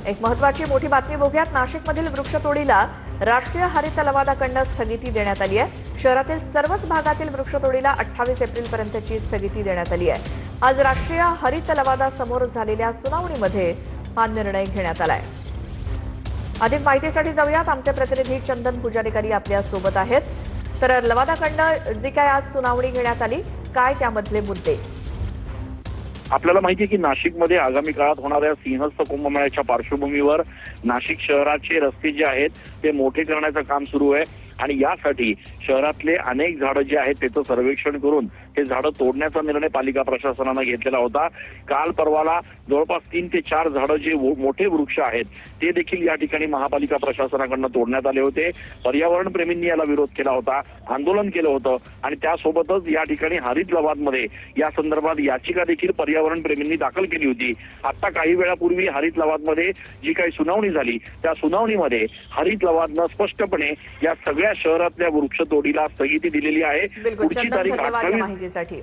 एक महत्त्वाची मोठी बातमी बघूयात। नाशिकमधील वृक्षतोडीला राष्ट्रीय हरित लवादाकडून स्थगिती देण्यात आली आहे। शहरातील सर्वच भागातील वृक्षतोडीला 28 एप्रिलपर्यंतची स्थगिती देण्यात आली आहे। आज राष्ट्रीय हरित लवादासमोर झालेल्या सुनावणीमध्ये हा निर्णय घेण्यात आलाय। अधिक माहितीसाठी जाऊयात, आमचे प्रतिनिधी चंदन पुजारीकारी आपल्या सोबत आहेत। तर लवादाकडून जी काय आज सुनावणी घेण्यात आली, काय त्यामधले मुद्दे? आपल्याला माहिती आहे की नाशिकमध्ये आगामी काळात होणाऱ्या सिंहस्थ कुंभमेळ्याच्या पार्श्वभूमीवर नाशिक शहराचे रस्ते जे आहेत ते मोठे करण्याचं काम सुरू आहे आणि यासाठी शहरातले अनेक झाडं जे आहेत त्याचं सर्वेक्षण करून ते झाडं तोडण्याचा निर्णय पालिका प्रशासनानं घेतलेला होता। काल परवाला जवळपास 3 ते 4 झाडं जे मोठे वृक्ष आहेत ते देखील या ठिकाणी महापालिका प्रशासनाकडून तोडण्यात आले होते। पर्यावरण प्रेमींनी याला विरोध केला होता, आंदोलन केलं होतं आणि त्यासोबतच या ठिकाणी हरित लवादमध्ये या संदर्भात याचिका देखील पर्यावरण प्रेमींनी दाखल केली होती। आता काही वेळापूर्वी हरित लवादमध्ये जी काही सुनावणी झाली त्या सुनावणीमध्ये हरित लवादनं स्पष्टपणे या सगळ्या शहरातल्या वृक्षतोडीला स्थगिती दिलेली आहे। बिलकुल चंदन, धन्यवाद या माहितीसाठी।